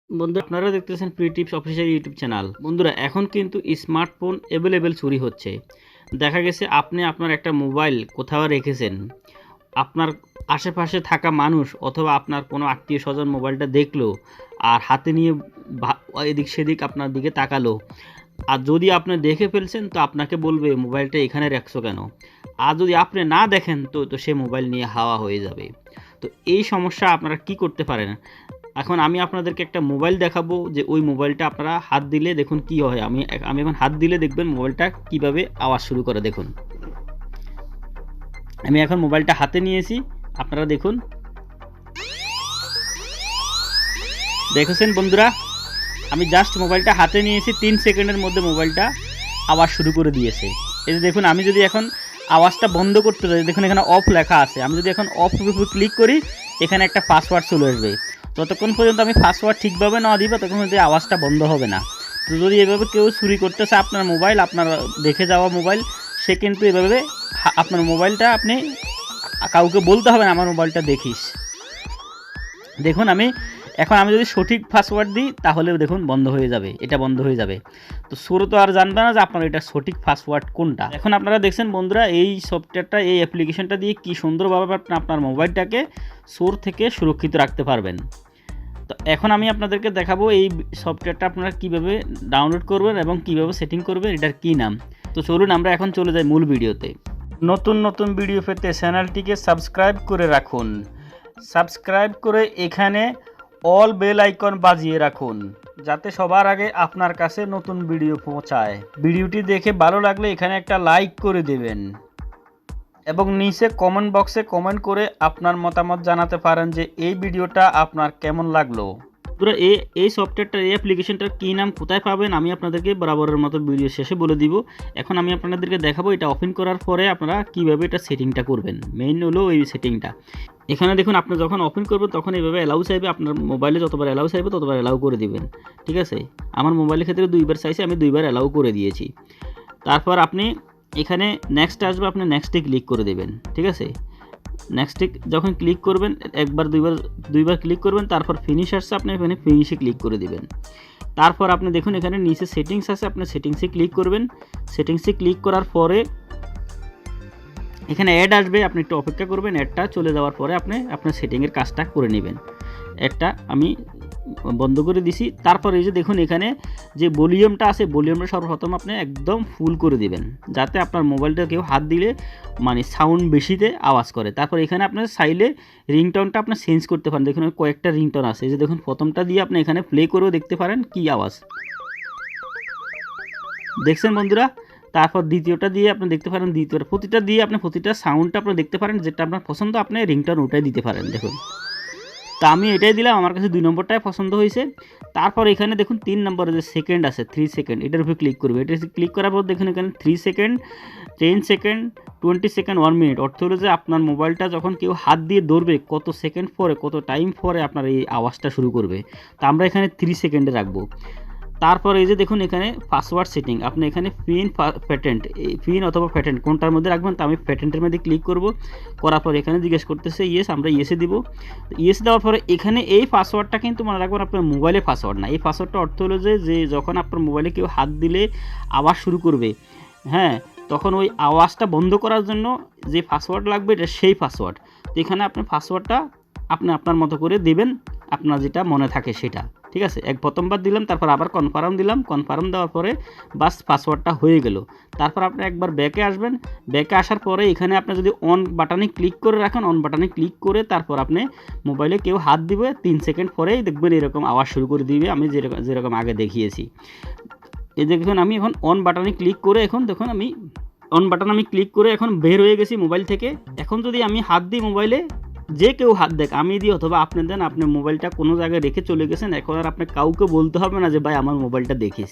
বন্ধুরা আপনারা দেখতেছেন free tips official YouTube channel. বন্ধুরা এখন কিন্তু স্মার্টফোন অ্যাভেলেবেল চুরি হচ্ছে। দেখা গেছে আপনি আপনার একটা মোবাইল কোথাও রেখেছেন, আপনার আশেপাশে থাকা মানুষ অথবা আপনার কোনো আত্মীয় স্বজন মোবাইলটা দেখলো আর হাতে নিয়ে এদিক সেদিক আপনার দিকে তাকালো, আর যদি আপনি দেখে ফেলছেন তো আপনাকে বলবে মোবাইলটা এখানে রাখছো কেন। আর যদি আপনি না দেখেন তো তো সে মোবাইল নিয়ে হাওয়া হয়ে যাবে। তো এই সমস্যা আপনারা কি করতে পারেন, এখন আমি আপনাদেরকে একটা মোবাইল দেখাবো যে ওই মোবাইলটা আপনারা হাত দিলে দেখুন কি হয়। আমি এখন হাত দিলে দেখবেন মোবাইলটা কিভাবে আওয়াজ শুরু করে। দেখুন আমি এখন মোবাইলটা হাতে নিয়েছি, আপনারা দেখুন, দেখেছেন বন্ধুরা, আমি জাস্ট মোবাইলটা হাতে নিয়েছি 3 সেকেন্ডের মধ্যে মোবাইলটা আওয়াজ শুরু করে দিয়েছে। এই যে দেখুন, আমি যদি এখন আওয়াজটা বন্ধ করতে যাই, দেখুন এখানে অফ লেখা আছে, আমি যদি এখন অফ ক্লিক করি এখানে একটা পাসওয়ার্ড চলে আসবে। যতক্ষণ পর্যন্ত আমি পাসওয়ার্ড ঠিকভাবে না দিব ততক্ষণ পর্যন্ত আওয়াজটা বন্ধ হবে না। তো যদি এভাবে কেউ চুরি করতেছে আপনার মোবাইল, আপনার দেখে যাওয়া মোবাইল, সে কিন্তু এভাবে আপনার মোবাইলটা আপনি কাউকে বলতে হবে না আমার মোবাইলটা দেখিস। দেখুন আমি যদি সঠিক পাসওয়ার্ড দিই তাহলে দেখুন বন্ধ হয়ে যাবে, এটা বন্ধ হয়ে যাবে। তো চোর তো আর জানবে না যে আপনার এটা সঠিক পাসওয়ার্ড কোনটা। এখন আপনারা দেখছেন বন্ধুরা, এই সফটওয়্যারটা, এই অ্যাপ্লিকেশনটা দিয়ে কি সুন্দরভাবে আপনার মোবাইলটাকে চোর থেকে সুরক্ষিত রাখতে পারবেন। তো এখন আমি আপনাদেরকে দেখাবো এই সফটওয়্যারটা আপনারা কীভাবে ডাউনলোড করবেন এবং কীভাবে সেটিং করবেন, এটার কী নাম। তো চলুন আমরা এখন চলে যাই মূল ভিডিওতে। নতুন নতুন ভিডিও পেতে চ্যানেলটিকে সাবস্ক্রাইব করে রাখুন, সাবস্ক্রাইব করে এখানে অল বেল আইকন বাজিয়ে রাখুন যাতে সবার আগে আপনার কাছে নতুন ভিডিও পৌঁছায়। ভিডিওটি দেখে ভালো লাগলে এখানে একটা লাইক করে দেবেন এবং নিচে কমেন্ট বক্সে কমেন্ট করে আপনার মতামত জানাতে পারেন যে এই ভিডিওটা আপনার কেমন লাগলো। পুরো এই সফটওয়্যারটার, এই অ্যাপ্লিকেশনটার কী নাম, কোথায় পাবেন আমি আপনাদেরকে বরাবরের মতো ভিডিও শেষে বলে দিব। এখন আমি আপনাদেরকে দেখাবো এটা ওপেন করার পরে আপনারা কীভাবে এটা সেটিংটা করবেন। মেইন হলো এই সেটিংটা। এখানে দেখুন আপনি যখন ওপেন করবেন তখন এইভাবে অ্যালাউ চাইবে, আপনার মোবাইলে যতবার অ্যালাউ চাইবে ততবার অ্যালাউ করে দিবেন। ঠিক আছে, আমার মোবাইলের ক্ষেত্রে 2বার চাইছে, আমি 2বার অ্যালাউ করে দিয়েছি। তারপর আপনি এখানে নেক্সট আসবে, আপনি নেক্সটে ক্লিক করে দেবেন। ঠিক আছে, নেক্সটে যখন ক্লিক করবেন একবার দুইবার ক্লিক করবেন, তারপর ফিনিশ আসছে, আপনি এখানে ফিনিশে ক্লিক করে দিবেন। তারপর আপনি দেখুন এখানে নিচে সেটিংস আছে, আপনি সেটিংসে ক্লিক করবেন। সেটিংসে ক্লিক করার পরে এখানে অ্যাড আসবে, আপনি একটু অপেক্ষা করবেন। অ্যাডটা চলে যাওয়ার পরে আপনি আপনার সেটিংয়ের কাজটা করে নেবেন। অ্যাডটা আমি বন্ধ করে দিছি। তারপর এই যে দেখুন এখানে যে ভলিউমটা আছে, ভলিউমটা সর্বপ্রথম আপনি একদম ফুল করে দিবেন যাতে আপনার মোবাইলটা কেউ হাত দিলে মানে সাউন্ড বেশিতে আওয়াজ করে। তারপর এখানে আপনার চাইলে রিংটোনটা আপনি চেঞ্জ করতে পারেন। দেখুন কয়েকটা রিংটোন আছে, এই যে দেখুন প্রথমটা দিয়ে আপনি এখানে প্লে করেও দেখতে পারেন কি আওয়াজ দেখছেন বন্ধুরা। তারপর দ্বিতীয়টা দিয়ে আপনি দেখতে পারেন, প্রতিটা দিয়ে আপনি প্রতিটা সাউন্ডটা আপনি দেখতে পারেন, যেটা আপনার পছন্দ আপনি রিংটোন ওটাই দিতে পারেন। দেখুন তা আমি এটাই দিলাম, আমার কাছে 2 নম্বরটাই পছন্দ হয়েছে। তারপর এখানে দেখুন 3 নম্বরে যে সেকেন্ড আছে 3 সেকেন্ড, এটার উপরে ক্লিক করবে। এটা ক্লিক করার পর দেখুন এখানে 3 সেকেন্ড, 10 সেকেন্ড, 20 সেকেন্ড, 1 মিনিট। অর্থ হলো যে আপনার মোবাইলটা যখন কেউ হাত দিয়ে ধরবে কত সেকেন্ড পরে, কত টাইম পরে আপনার এই আওয়াজটা শুরু করবে। তা আমরা এখানে 3 সেকেন্ডে রাখবো। তারপর এই যে দেখুন এখানে পাসওয়ার্ড সেটিং, আপনি এখানে পিন অথবা প্যাটেন্ট কোনটার মধ্যে রাখবেন। তো আমি প্যাটেন্টের মধ্যে ক্লিক করব। করার পর এখানে জিজ্ঞেস করতেছে ইয়েস, আমরা ইয়েসে দিব। ইয়েস দেওয়ার পরে এখানে এই পাসওয়ার্ডটা কিন্তু মনে রাখবেন আপনার মোবাইলের পাসওয়ার্ড না। এই পাসওয়ার্ডটা অর্থ হলো যে যখন আপনার মোবাইলে কেউ হাত দিলে আওয়াজ শুরু করবে, হ্যাঁ, তখন ওই আওয়াজটা বন্ধ করার জন্য যে পাসওয়ার্ড লাগবে এটা সেই পাসওয়ার্ড। তো এখানে আপনি পাসওয়ার্ডটা আপনি আপনার মতো করে দিবেন, আপনার যেটা মনে থাকে সেটা। ঠিক আছে, প্রথমবার দিলাম, তারপর আবার কনফার্ম দিলাম। কনফার্ম দেওয়ার পরে বাস পাসওয়ার্ডটা হয়ে গেল। তারপর আপনি একবার ব্যাকে আসবেন। ব্যাকে আসার পরে এখানে আপনি যদি অন বাটনে ক্লিক করে রাখেন, অন বাটনে ক্লিক করে তারপর আপনি মোবাইলে কেউ হাত দিবে 3 সেকেন্ড পরেই দেখবেন এরকম আওয়াজ শুরু করে দিবে, আমি যেরকম আগে দেখিয়েছি। এই দেখুন আমি এখন অন বাটনে ক্লিক করে এখন দেখুন আমি অন বাটন আমি ক্লিক করে এখন বের হয়ে গেছি মোবাইল থেকে। এখন যদি আমি হাত দিই মোবাইলে, যে কেউ হাত দেখ, আমি দিই অথবা আপনি দেন, আপনি মোবাইলটা কোনো জায়গায় রেখে চলে গেছেন, এখন আর আপনি কাউকে বলতে হবে না যে ভাই আমার মোবাইলটা দেখিস।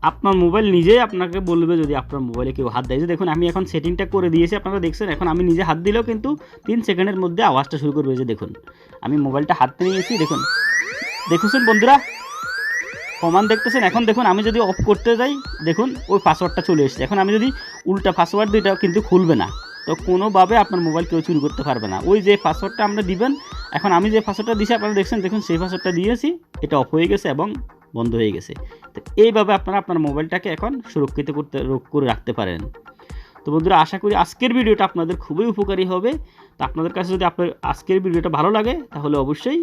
আপনার মোবাইল নিজেই আপনাকে বলবে যদি আপনার মোবাইলে কেউ হাত দেয়। যে দেখুন আমি এখন সেটিংটা করে দিয়েছি, আপনারা দেখছেন। এখন আমি নিজে হাত দিলেও কিন্তু 3 সেকেন্ডের মধ্যে আওয়াজটা শুরু করবে। যে দেখুন আমি মোবাইলটা হাতে নিয়েছি, দেখুন বন্ধুরা প্রমাণ দেখতেছেন। এখন দেখুন আমি যদি অফ করতে যাই দেখুন ওই পাসওয়ার্ডটা চলে এসেছে। এখন আমি যদি উল্টা পাসওয়ার্ড দিই এটাও কিন্তু খুলবে না। তো কোনোভাবে আপনার মোবাইল কেউ চুরি করতে পারবে না। ওই যে পাসওয়ার্ডটা আপনি দিবেন এখন আমি যে পাসওয়ার্ডটা দিয়েছি আপনারা দেখছেন, দেখুন সেই পাসওয়ার্ডটা দিয়েছি, এটা অফ হয়ে গেছে এবং বন্ধ হয়ে গেছে। তো এইভাবে আপনারা আপনার মোবাইলটাকে এখন সুরক্ষিত করে রাখতে পারেন। তো বন্ধুরা, আশা করি আজকের ভিডিওটা আপনাদের খুবই উপকারী হবে। তো আপনাদের কাছে যদি আপনার আজকের ভিডিওটা ভালো লাগে তাহলে অবশ্যই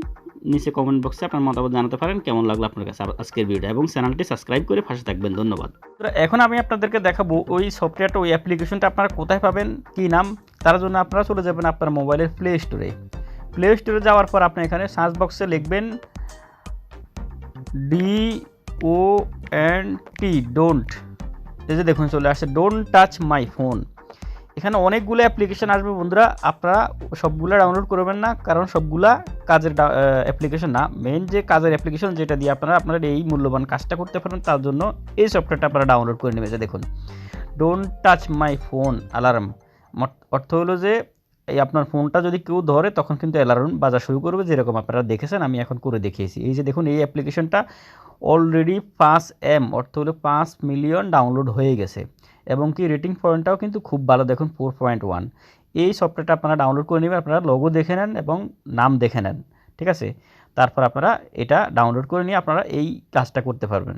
নিচে কমেন্ট বক্সে আপনার মতামত জানাতে পারেন কেমন লাগলো আপনার কাছে আজকের ভিডিওটা, এবং চ্যানেলটি সাবস্ক্রাইব করে পাশে থাকবেন। ধন্যবাদ। এখন আমি আপনাদেরকে দেখাবো ওই সফটওয়্যারটা, ওই অ্যাপ্লিকেশনটা আপনারা কোথায় পাবেন, কী নাম। তার জন্য আপনারা চলে যাবেন আপনার মোবাইলের প্লে স্টোরে। প্লে স্টোরে যাওয়ার পর আপনি এখানে সার্চ বক্সে লিখবেন DONT, ডোন্ট। এই যে দেখুন চলে আসছে ডোন্ট টাচ মাই ফোন। এখানে অনেকগুলো অ্যাপ্লিকেশন আসবে বন্ধুরা, আপনারা সবগুলো ডাউনলোড করবেন না, কারণ সবগুলা কাজের অ্যাপ্লিকেশন না। মেন যে কাজের অ্যাপ্লিকেশন যেটা দিয়ে আপনারা এই মূল্যবান কাজটা করতে পারেন, তার জন্য এই সফটওয়্যারটা আপনারা ডাউনলোড করে নেবেন। দেখুন don't touch my phone alarm, অর্থ হলো যে এই আপনার ফোনটা যদি কেউ ধরে তখন কিন্তু অ্যালার্ম বাজা শুরু করবে, যেরকম আপনারা দেখেছেন আমি এখন করে দেখিয়েছি। এই যে দেখুন এই অ্যাপ্লিকেশনটা অলরেডি 5M, অর্থ হলো 5 মিলিয়ন ডাউনলোড হয়ে গেছে, এবং কি রেটিং পয়েন্টটাও কিন্তু খুব ভালো, দেখুন 4.1। এই সফটওয়্যারটা আপনারা ডাউনলোড করে নেবেন, আপনারা লোগো দেখে নেন এবং নাম দেখে নেন, ঠিক আছে। তারপর আপনারা এটা ডাউনলোড করে নিয়ে আপনারা এই কাজটা করতে পারবেন।